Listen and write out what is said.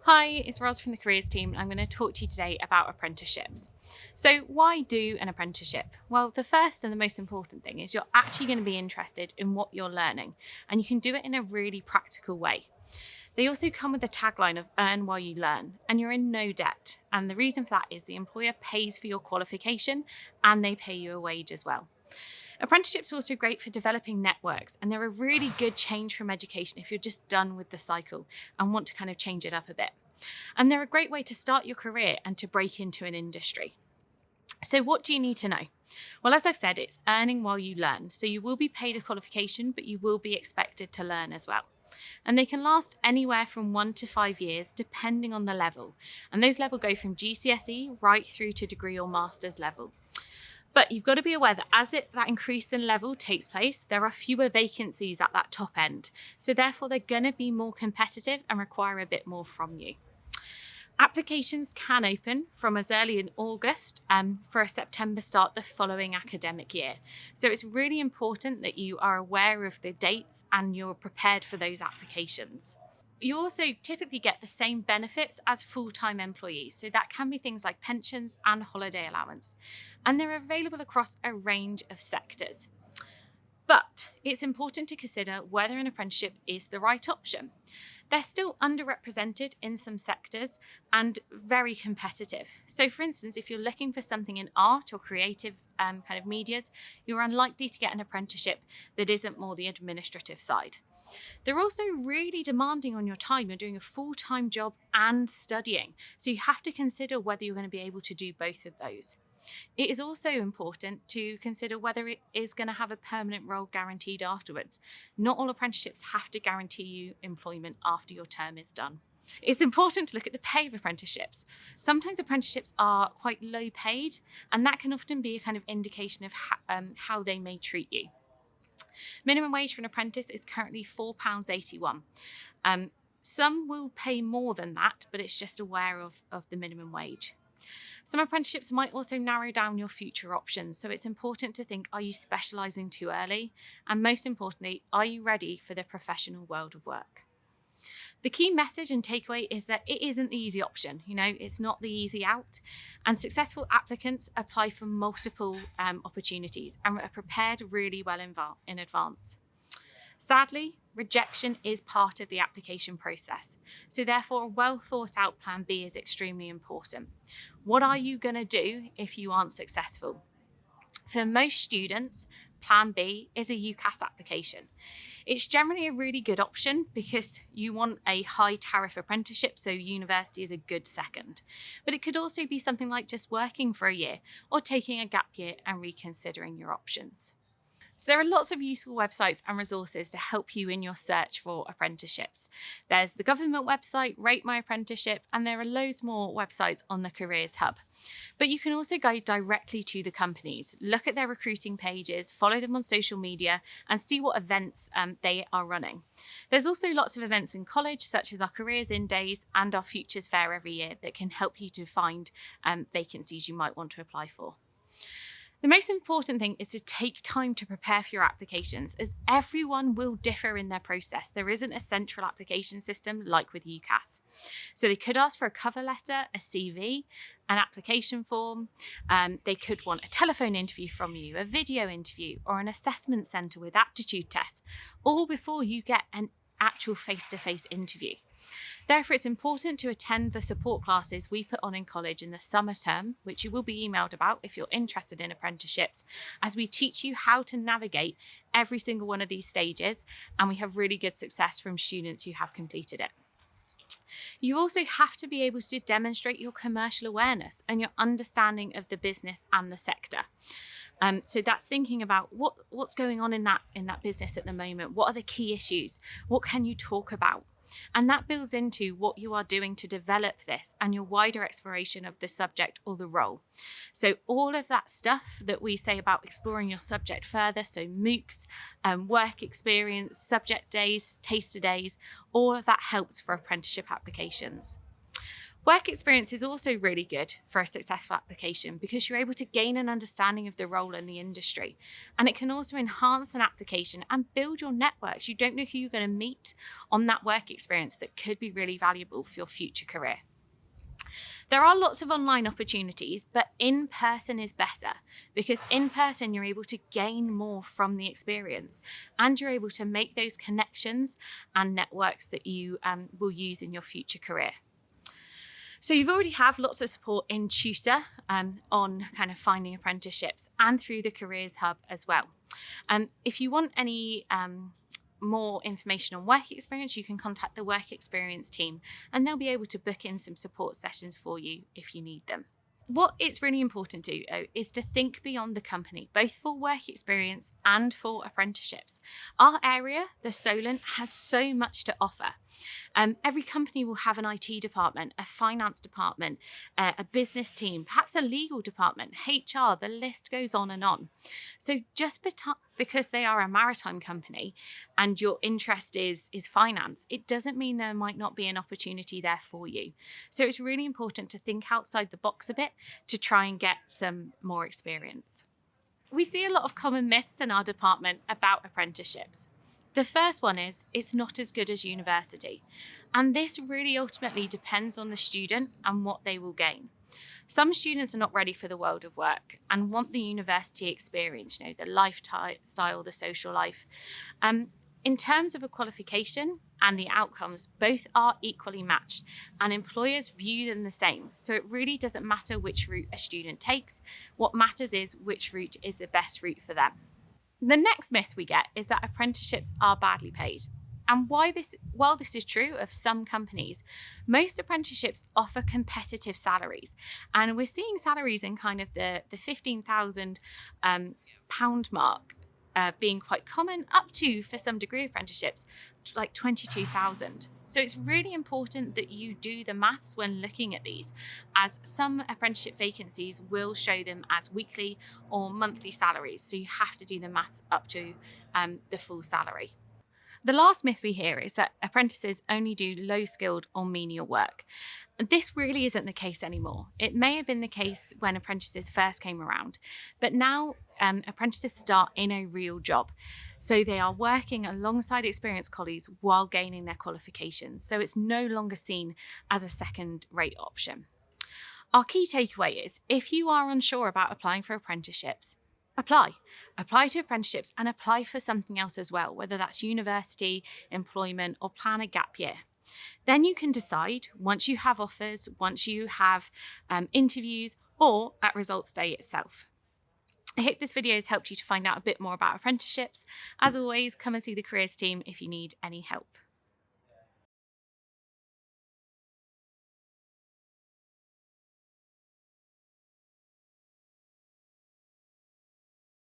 Hi, it's Roz from the Careers team. I'm going to talk to you today about apprenticeships. So, why do an apprenticeship? Well, the first and the most important thing is you're actually going to be interested in what you're learning, and you can do it in a really practical way. They also come with the tagline of earn while you learn, and you're in no debt. And the reason for that is the employer pays for your qualification and they pay you a wage as well. Apprenticeships are also great for developing networks, and they're a really good change from education if you're just done with the cycle and want to kind of change it up a bit. And they're a great way to start your career and to break into an industry. So, what do you need to know? Well, as I've said, it's earning while you learn. So, you will be paid a qualification, but you will be expected to learn as well. And they can last anywhere from 1 to 5 years, depending on the level. And those levels go from GCSE right through to degree or master's level. But you've got to be aware that as that increase in level takes place, there are fewer vacancies at that top end. So therefore, they're going to be more competitive and require a bit more from you. Applications can open from as early in August for a September start the following academic year. So it's really important that you are aware of the dates and you're prepared for those applications. You also typically get the same benefits as full-time employees. So that can be things like pensions and holiday allowance. And they're available across a range of sectors. But it's important to consider whether an apprenticeship is the right option. They're still underrepresented in some sectors and very competitive. So for instance, if you're looking for something in art or creative kind of medias, you're unlikely to get an apprenticeship that isn't more the administrative side. They're also really demanding on your time. You're doing a full-time job and studying. So you have to consider whether you're going to be able to do both of those. It is also important to consider whether it is going to have a permanent role guaranteed afterwards. Not all apprenticeships have to guarantee you employment after your term is done. It's important to look at the pay of apprenticeships. Sometimes apprenticeships are quite low paid, and that can often be a kind of indication of how they may treat you. Minimum wage for an apprentice is currently £4.81. Some will pay more than that, but it's just aware of the minimum wage. Some apprenticeships might also narrow down your future options, so it's important to think, are you specialising too early? And most importantly, are you ready for the professional world of work? The key message and takeaway is that it isn't the easy option. It's not the easy out. And successful applicants apply for multiple opportunities and are prepared really well in advance. Sadly, rejection is part of the application process. So therefore, a well thought out plan B is extremely important. What are you going to do if you aren't successful? For most students, Plan B is a UCAS application. It's generally a really good option because you want a high tariff apprenticeship, so university is a good second. But it could also be something like just working for a year or taking a gap year and reconsidering your options. So there are lots of useful websites and resources to help you in your search for apprenticeships. There's the government website, Rate My Apprenticeship, and there are loads more websites on the Careers Hub. But you can also go directly to the companies, look at their recruiting pages, follow them on social media, and see what events they are running. There's also lots of events in college, such as our Careers In Days and our Futures Fair every year, that can help you to find vacancies you might want to apply for. The most important thing is to take time to prepare for your applications, as everyone will differ in their process. There isn't a central application system like with UCAS. So they could ask for a cover letter, a CV, an application form. They could want a telephone interview from you, a video interview, or an assessment centre with aptitude tests, all before you get an actual face-to-face interview. Therefore, it's important to attend the support classes we put on in college in the summer term, which you will be emailed about if you're interested in apprenticeships, as we teach you how to navigate every single one of these stages, and we have really good success from students who have completed it. You also have to be able to demonstrate your commercial awareness and your understanding of the business and the sector. So that's thinking about what's going on in that business at the moment. What are the key issues? What can you talk about? And that builds into what you are doing to develop this and your wider exploration of the subject or the role. So all of that stuff that we say about exploring your subject further, so MOOCs, work experience, subject days, taster days, all of that helps for apprenticeship applications. Work experience is also really good for a successful application because you're able to gain an understanding of the role in the industry. And it can also enhance an application and build your networks. You don't know who you're going to meet on that work experience that could be really valuable for your future career. There are lots of online opportunities, but in person is better because in person you're able to gain more from the experience and you're able to make those connections and networks that you will use in your future career. So you've already have lots of support in Tutor on kind of finding apprenticeships and through the Careers Hub as well. If you want any more information on work experience, you can contact the work experience team and they'll be able to book in some support sessions for you if you need them. What it's really important to do is to think beyond the company, both for work experience and for apprenticeships. Our area, the Solent, has so much to offer. Every company will have an IT department, a finance department, a business team, perhaps a legal department, HR, the list goes on and on. So just because they are a maritime company and your interest is finance, it doesn't mean there might not be an opportunity there for you. So it's really important to think outside the box a bit to try and get some more experience. We see a lot of common myths in our department about apprenticeships. The first one is it's not as good as university. And this really ultimately depends on the student and what they will gain. Some students are not ready for the world of work and want the university experience, the lifestyle, the social life. In terms of a qualification and the outcomes, both are equally matched and employers view them the same. So it really doesn't matter which route a student takes. What matters is which route is the best route for them. The next myth we get is that apprenticeships are badly paid. And while this is true of some companies, most apprenticeships offer competitive salaries. And we're seeing salaries in kind of the £15,000 mark being quite common, up to, for some degree apprenticeships, like 22,000. So it's really important that you do the maths when looking at these, as some apprenticeship vacancies will show them as weekly or monthly salaries. So you have to do the maths up to the full salary. The last myth we hear is that apprentices only do low-skilled or menial work. This really isn't the case anymore. It may have been the case when apprentices first came around, but now apprentices start in a real job. So they are working alongside experienced colleagues while gaining their qualifications. So it's no longer seen as a second-rate option. Our key takeaway is, if you are unsure about applying for apprenticeships, apply to apprenticeships and apply for something else as well, whether that's university, employment, or plan a gap year. Then you can decide once you have offers, once you have interviews, or at results day itself. I hope this video has helped you to find out a bit more about apprenticeships. As always, come and see the careers team if you need any help.